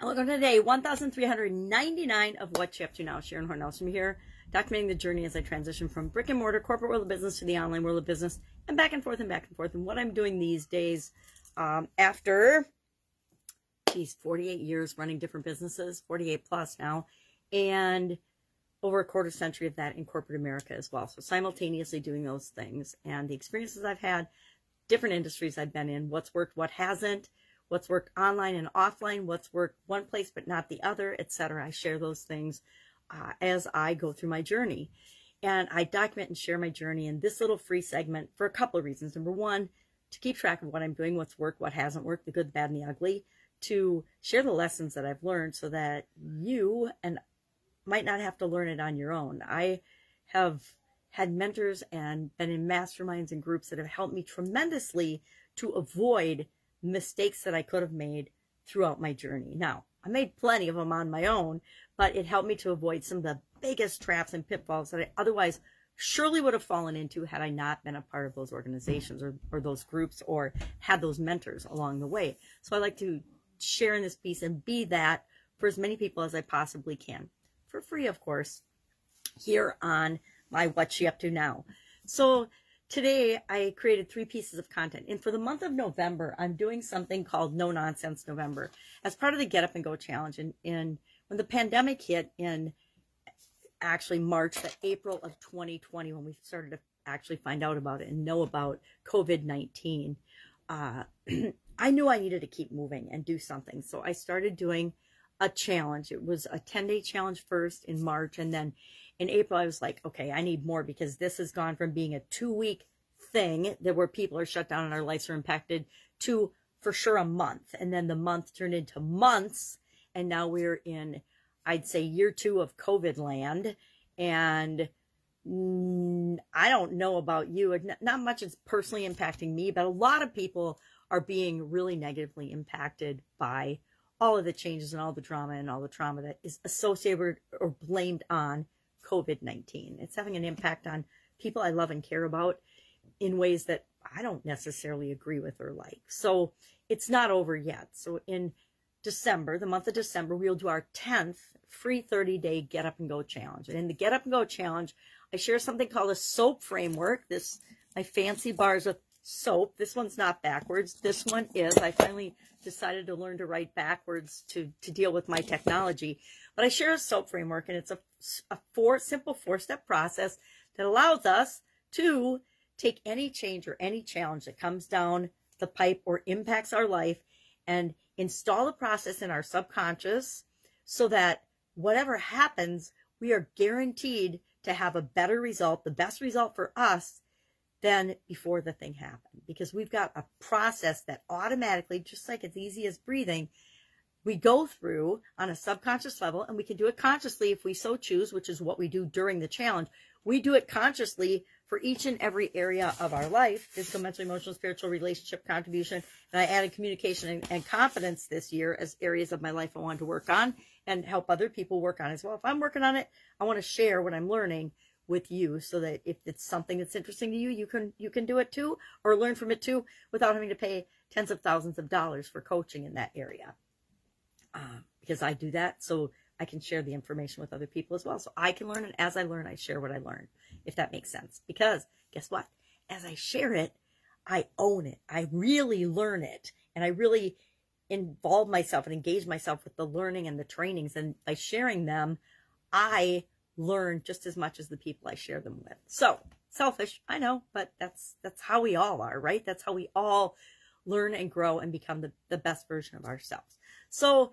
Welcome to day 1399 of What You Up To Now. Sharon Horne-Ellstrom here, documenting the journey as I transition from brick and mortar corporate world of business to the online world of business, and back and forth and back and forth. And what I'm doing these days after, 48 years running different businesses, 48 plus now, and over a quarter century of that in corporate America as well. So simultaneously doing those things and the experiences I've had, different industries I've been in, what's worked, what hasn't, what's worked online and offline, what's worked one place but not the other, etc. I share those things as I go through my journey. And I document and share my journey in this little free segment for a couple of reasons. Number one, to keep track of what I'm doing, what's worked, what hasn't worked, the good, the bad, and the ugly. To share the lessons that I've learned so that you and might not have to learn it on your own. I have had mentors and been in masterminds and groups that have helped me tremendously to avoid mistakes that I could have made throughout my journey. Now, I made plenty of them on my own, but it helped me to avoid some of the biggest traps and pitfalls that I otherwise surely would have fallen into had I not been a part of those organizations or those groups or had those mentors along the way. So I like to share in this piece and be that for as many people as I possibly can. For free, of course, here on my What You Up To Now. So today, I created 3 pieces of content. And for the month of November, I'm doing something called No Nonsense November as part of the Get Up and Go Challenge. And when the pandemic hit in actually March, April of 2020, when we started to actually find out about it and know about COVID-19, I knew I needed to keep moving and do something. So I started doing a challenge. It was a 10-day challenge first in March, and then in April, I was like, okay, I need more because this has gone from being a 2-week thing that where people are shut down and our lives are impacted to for sure a month. And then the month turned into months. And now we're in, I'd say, year 2 of COVID land. And I don't know about you. Not much is personally impacting me, but a lot of people are being really negatively impacted by all of the changes and all the drama and all the trauma that is associated or blamed on COVID-19. It's having an impact on people I love and care about in ways that I don't necessarily agree with or like. So it's not over yet. So in December, the month of December, we'll do our 10th free 30-day Get Up and Go Challenge. And in the Get Up and Go Challenge, I share something called a SOAP framework. My fancy bars with soap. This one's not backwards. This one is. I finally decided to learn to write backwards to deal with my technology. But I share a SOAP framework, and it's a simple 4-step process that allows us to take any change or any challenge that comes down the pipe or impacts our life and install the process in our subconscious so that whatever happens, we are guaranteed to have a better result, the best result for us than before the thing happened. Because we've got a process that automatically, just like it's easy as breathing, we go through on a subconscious level, and we can do it consciously if we so choose, which is what we do during the challenge. We do it consciously for each and every area of our life: physical, mental, emotional, spiritual, relationship, contribution. And I added communication and confidence this year as areas of my life I wanted to work on and help other people work on as well. If I'm working on it, I want to share what I'm learning with you so that if it's something that's interesting to you, you can do it too, or learn from it too, without having to pay tens of thousands of dollars for coaching in that area. Because I do that so I can share the information with other people as well. So I can learn, and as I learn, I share what I learn, if that makes sense. Because guess what? As I share it, I own it. I really learn it. And I really involve myself and engage myself with the learning and the trainings. And by sharing them, I learn just as much as the people I share them with. So selfish, I know, but that's how we all are, right? That's how we all learn and grow and become the best version of ourselves. So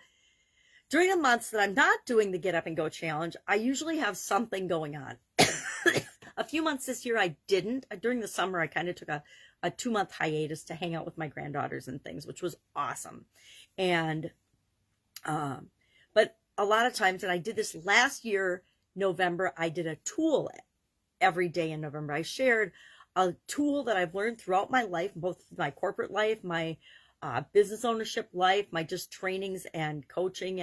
during the months that I'm not doing the Get Up and Go Challenge, I usually have something going on. A few months this year I didn't. During the summer, I kind of took a 2-month hiatus to hang out with my granddaughters and things, which was awesome. And but a lot of times, and I did this last year, November, I did a tool every day in November. I shared a tool that I've learned throughout my life, both my corporate life, my business ownership life, my just trainings and coaching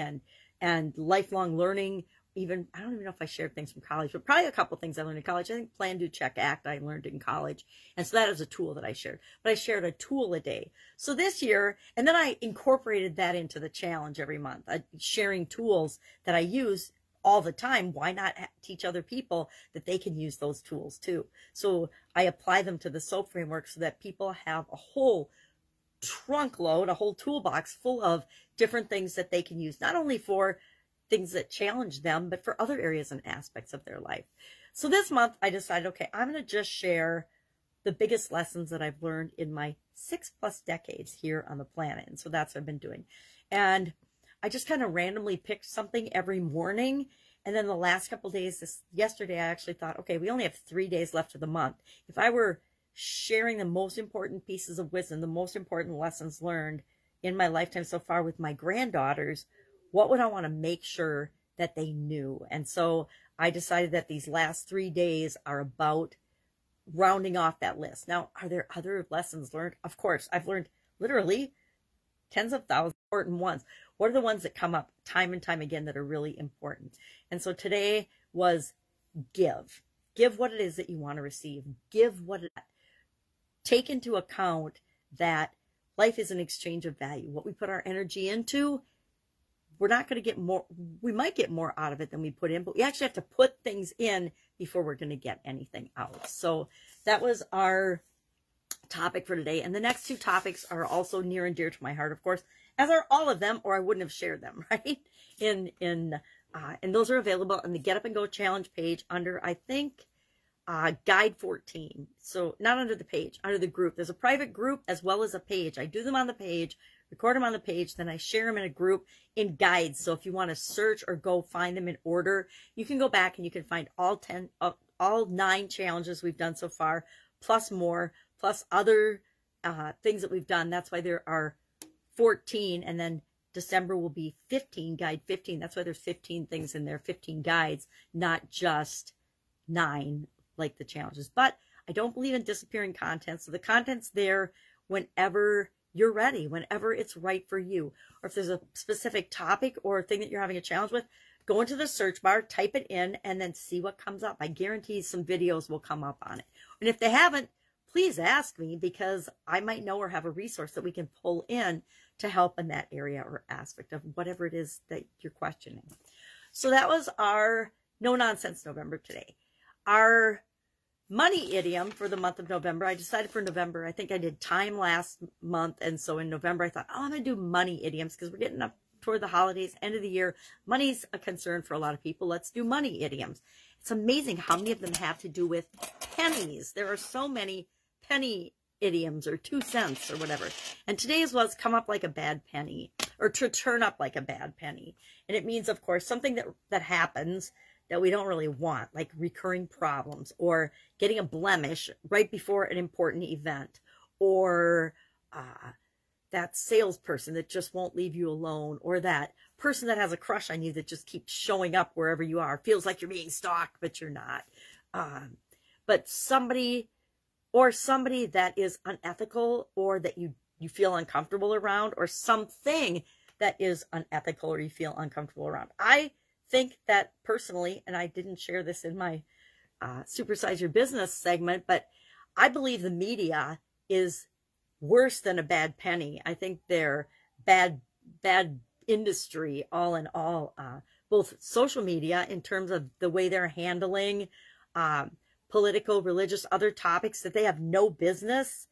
and lifelong learning even, I don't even know if I shared things from college, but probably a couple things I learned in college. I think Plan, Do, Check, Act I learned in college. And so that is a tool that I shared. But I shared a tool a day. So this year, and then I incorporated that into the challenge every month, sharing tools that I use all the time. Why not teach other people that they can use those tools too? So I apply them to the SOAP framework so that people have a whole trunk load, a whole toolbox full of different things that they can use, not only for things that challenge them, but for other areas and aspects of their life. So this month I decided, okay, I'm going to just share the biggest lessons that I've learned in my 6+ decades here on the planet. And so that's what I've been doing. And I just kind of randomly picked something every morning. And then the last couple of days, yesterday, I actually thought, okay, we only have 3 days left of the month. If I were sharing the most important pieces of wisdom, the most important lessons learned in my lifetime so far with my granddaughters, what would I want to make sure that they knew? And so I decided that these last 3 days are about rounding off that list. Now, are there other lessons learned? Of course, I've learned literally tens of thousands of important ones. What are the ones that come up time and time again that are really important? And so today was give. Give what it is that you want to receive. Give what it, take into account that life is an exchange of value. What we put our energy into, we're not going to get more. We might get more out of it than we put in, but we actually have to put things in before we're going to get anything out. So that was our topic for today. And the next 2 topics are also near and dear to my heart, of course, as are all of them, or I wouldn't have shared them, right? And those are available on the Get Up and Go Challenge page under, I think, Guide 14. So not under the page, under the group. There's a private group as well as a page. I do them on the page, record them on the page, then I share them in a group in guides. So if you want to search or go find them in order, you can go back and you can find all 9 challenges we've done so far, plus more, plus other things that we've done. That's why there are 14, and then December will be 15, guide 15. That's why there's 15 things in there, 15 guides, not just 9 like the challenges. But I don't believe in disappearing content. So the content's there whenever you're ready, whenever it's right for you. Or if there's a specific topic or a thing that you're having a challenge with, go into the search bar, type it in, and then see what comes up. I guarantee some videos will come up on it. And if they haven't, please ask me, because I might know or have a resource that we can pull in to help in that area or aspect of whatever it is that you're questioning. So that was our No Nonsense November today. Our money idiom for the month of November, I decided for November, I think I did time last month, and so in November I thought, oh, I'm going to do money idioms because we're getting up toward the holidays, end of the year. Money's a concern for a lot of people. Let's do money idioms. It's amazing how many of them have to do with pennies. There are so many penny idioms, or 2 cents or whatever. And today's was come up like a bad penny, or to turn up like a bad penny. And it means, of course, something that happens that we don't really want, like recurring problems, or getting a blemish right before an important event, or that salesperson that just won't leave you alone, or that person that has a crush on you that just keeps showing up wherever you are, feels like you're being stalked, but you're not. But somebody that is unethical, or that you feel uncomfortable around, or something that is unethical or you feel uncomfortable around. I think that personally, and I didn't share this in my Supersize Your Business segment, but I believe the media is worse than a bad penny. I think they're bad industry all in all, both social media in terms of the way they're handling political, religious, other topics that they have no business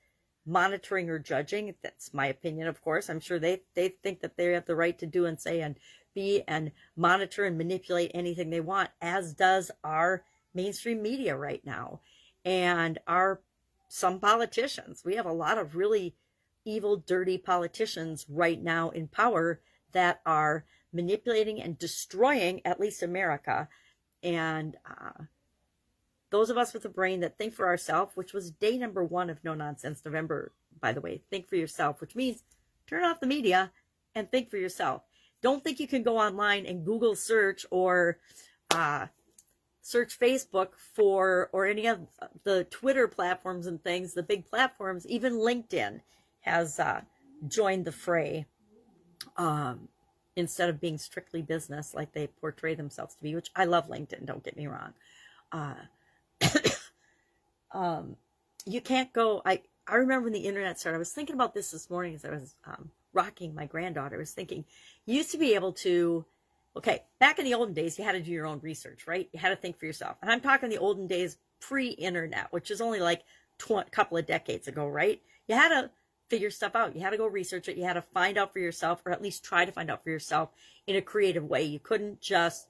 monitoring or judging. That's my opinion, of course. I'm sure they think that they have the right to do and say and be and monitor and manipulate anything they want, as does our mainstream media right now, and some politicians. We have a lot of really evil, dirty politicians right now in power that are manipulating and destroying at least America. And those of us with a brain that think for ourselves, which was day number 1 of No Nonsense November, by the way, think for yourself, which means turn off the media and think for yourself. Don't think you can go online and Google search or search Facebook for, or any of the Twitter platforms and things, the big platforms. Even LinkedIn has joined the fray. instead of being strictly business like they portray themselves to be, which I love LinkedIn, don't get me wrong. You can't go, I remember when the internet started, I was thinking about this morning as I was rocking my granddaughter. I was thinking, you used to be able to, okay, back in the olden days, you had to do your own research, right? You had to think for yourself. And I'm talking the olden days pre-internet, which is only like a couple of decades ago, right? You had to figure stuff out. You had to go research it. You had to find out for yourself, or at least try to find out for yourself in a creative way. You couldn't just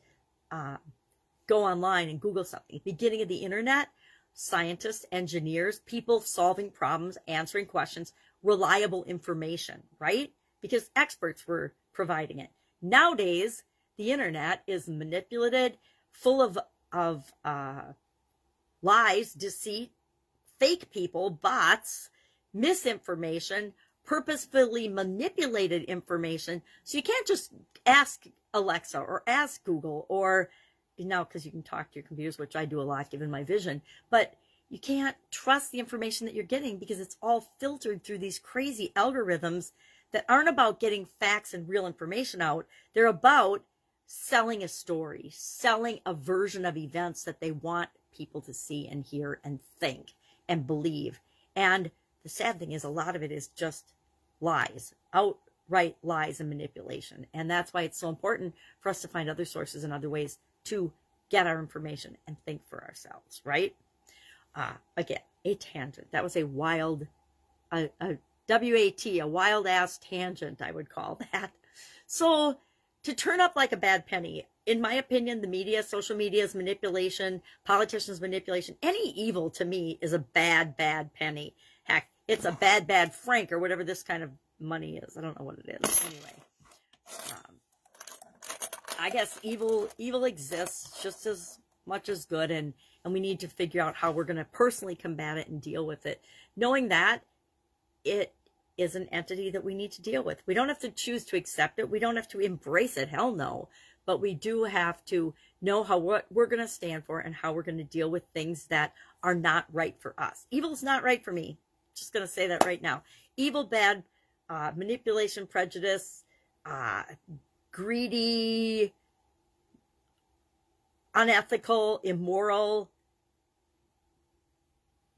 go online and Google something. Beginning of the internet, scientists, engineers, people solving problems, answering questions, reliable information, right? Because experts were providing it. Nowadays, the internet is manipulated, full of lies, deceit, fake people, bots, misinformation, purposefully manipulated information. So you can't just ask Alexa or ask Google, or now because you can talk to your computers, which I do a lot given my vision, but you can't trust the information that you're getting because it's all filtered through these crazy algorithms that aren't about getting facts and real information out. They're about selling a story, selling a version of events that they want people to see and hear and think and believe. And the sad thing is, a lot of it is just lies, outright lies and manipulation. And that's why it's so important for us to find other sources and other ways to get our information and think for ourselves, right? Again, a tangent. That was a wild, a wild ass tangent, I would call that. So to turn up like a bad penny, in my opinion, the media, social media is manipulation, politicians manipulation. Any evil to me is a bad, bad penny. Heck, it's a bad, bad franc or whatever this kind of money is. I don't know what it is. Anyway, I guess evil exists just as much as good, and we need to figure out how we're going to personally combat it and deal with it, knowing that it is an entity that we need to deal with. We don't have to choose to accept it. We don't have to embrace it. Hell no. But we do have to know what we're going to stand for and how we're going to deal with things that are not right for us. Evil is not right for me. Just going to say that right now. Evil, bad, manipulation, prejudice, greedy, unethical, immoral,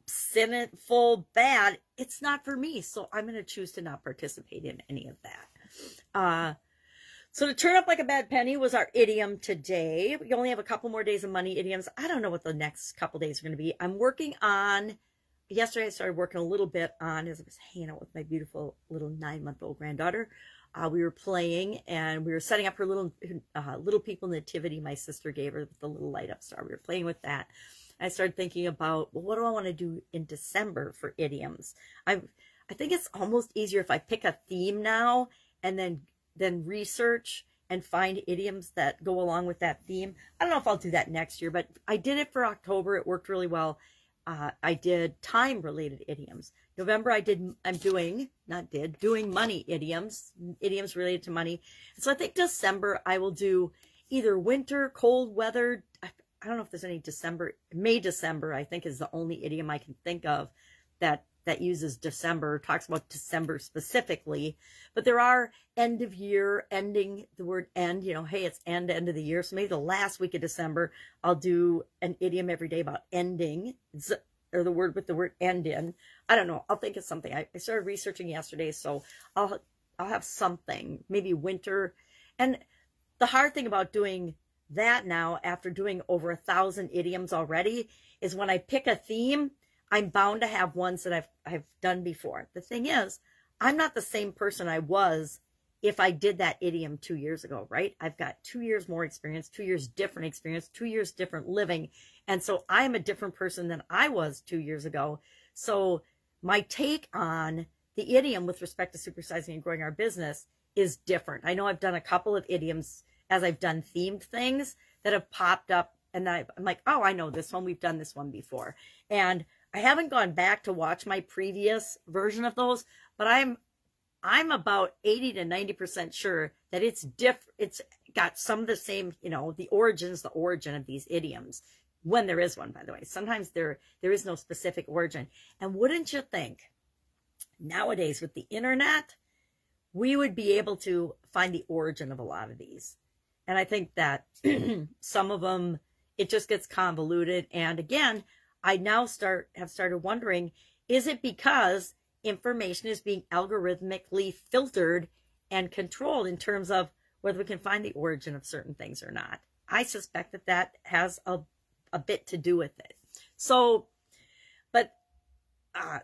sinful, bad. It's not for me. So I'm going to choose to not participate in any of that. So to turn up like a bad penny was our idiom today. We only have a couple more days of money idioms. I don't know what the next couple days are going to be. I'm working on, yesterday I started working a little bit on, as I was hanging out with my beautiful little 9-month-old granddaughter. We were playing and we were setting up her little people nativity my sister gave her with the little light up star. We were playing with that. I started thinking about, well, what do I want to do in December for idioms? I think it's almost easier if I pick a theme now and then research and find idioms that go along with that theme. I don't know if I'll do that next year, but I did it for October. It worked really well. I did time-related idioms. November, doing money idioms related to money. So I think December, I will do either winter, cold weather. I don't know if there's any December. December, I think, is the only idiom I can think of that uses December, talks about December specifically. But there are end of year, ending, the word end, hey, it's end of the year. So maybe the last week of December, I'll do an idiom every day about ending, or the word with the word end in. I don't know. I'll think of something. I started researching yesterday, so I'll have something, maybe winter. And the hard thing about doing that now, after doing over 1,000 idioms already, is when I pick a theme, I'm bound to have ones that I've done before. The thing is, I'm not the same person I was if I did that idiom 2 years ago, right? I've got 2 years more experience, 2 years different experience, 2 years different living. And so I'm a different person than I was 2 years ago. So my take on the idiom with respect to supersizing and growing our business is different. I know I've done a couple of idioms as I've done themed things that have popped up, and I'm like, oh, I know this one. We've done this one before. And I haven't gone back to watch my previous version of those, but I'm about 80 to 90% sure that it's different. It's got some of the same, the origin of these idioms, when there is one, by the way. Sometimes there is no specific origin. And wouldn't you think, nowadays with the internet, we would be able to find the origin of a lot of these. And I think that some of them, it just gets convoluted. And again, I now have started wondering, is it because information is being algorithmically filtered and controlled in terms of whether we can find the origin of certain things or not? I suspect that that has a bit to do with it. So,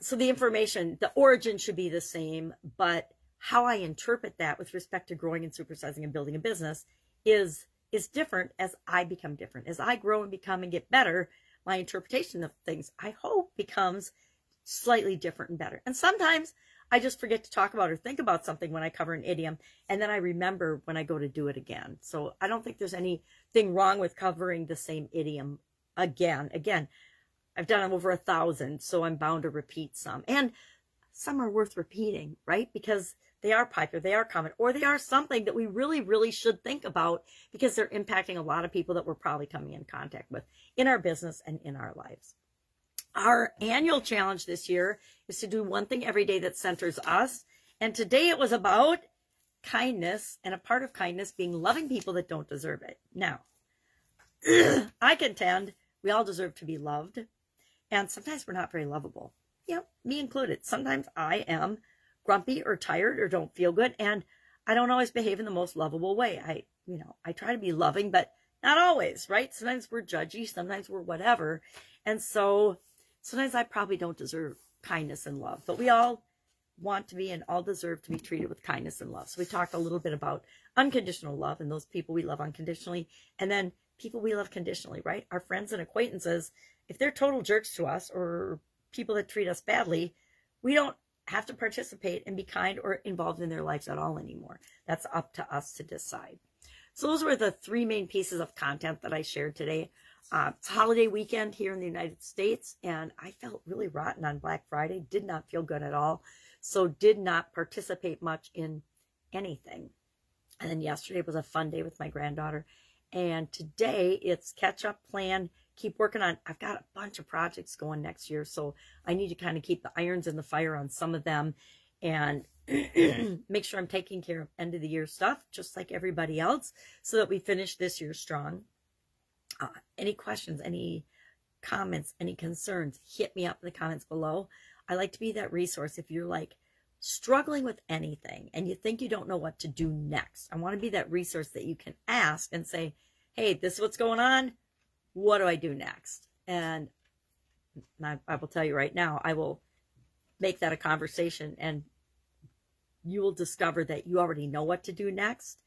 so the information, the origin should be the same, but how I interpret that with respect to growing and supersizing and building a business is different as I become different. As I grow and become and get better, my interpretation of things, I hope, becomes slightly different and better. And sometimes I just forget to talk about or think about something when I cover an idiom, and then I remember when I go to do it again. So I don't think there's anything wrong with covering the same idiom again. Again, I've done them over 1,000, so I'm bound to repeat some. And some are worth repeating, right? Because they are popular, they are common, or they are something that we really, really should think about because they're impacting a lot of people that we're probably coming in contact with in our business and in our lives. Our annual challenge this year is to do one thing every day that centers us. And today it was about kindness, and a part of kindness being loving people that don't deserve it. Now, I contend we all deserve to be loved, and sometimes we're not very lovable. Yeah, me included. Sometimes I am grumpy or tired or don't feel good, and I don't always behave in the most lovable way. I try to be loving, but not always, right? Sometimes we're judgy, sometimes we're whatever. And so sometimes I probably don't deserve kindness and love, but we all want to be and all deserve to be treated with kindness and love. So we talked a little bit about unconditional love and those people we love unconditionally, and then people we love conditionally, right? Our friends and acquaintances, if they're total jerks to us or people that treat us badly, we don't have to participate and be kind or involved in their lives at all anymore. That's up to us to decide. So those were the three main pieces of content that I shared today. It's holiday weekend here in the United States, and I felt really rotten on Black Friday. Did not feel good at all. So did not participate much in anything. And then yesterday was a fun day with my granddaughter. And today it's catch up plan. Keep working on, I've got a bunch of projects going next year. So I need to kind of keep the irons in the fire on some of them and make sure I'm taking care of end of the year stuff, just like everybody else, so that we finish this year strong. Any questions, any comments, any concerns, hit me up in the comments below. I like to be that resource if you're like struggling with anything and you think you don't know what to do next. I want to be that resource that you can ask and say, hey, this is what's going on. What do I do next? And I will tell you right now, I will make that a conversation, and you will discover that you already know what to do next,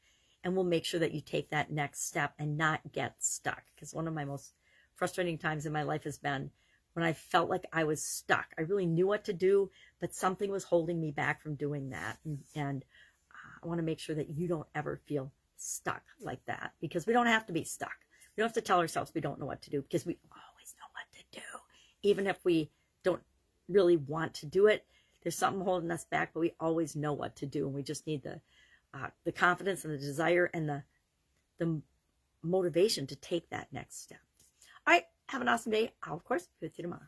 and we'll make sure that you take that next step and not get stuck. Because one of my most frustrating times in my life has been when I felt like I was stuck. I really knew what to do, but something was holding me back from doing that. And I want to make sure that you don't ever feel stuck like that, because we don't have to be stuck. We don't have to tell ourselves we don't know what to do, because we always know what to do. Even if we don't really want to do it, there's something holding us back, but we always know what to do. And we just need the confidence and the desire and the motivation to take that next step. All right, have an awesome day. I'll, of course, be with you tomorrow.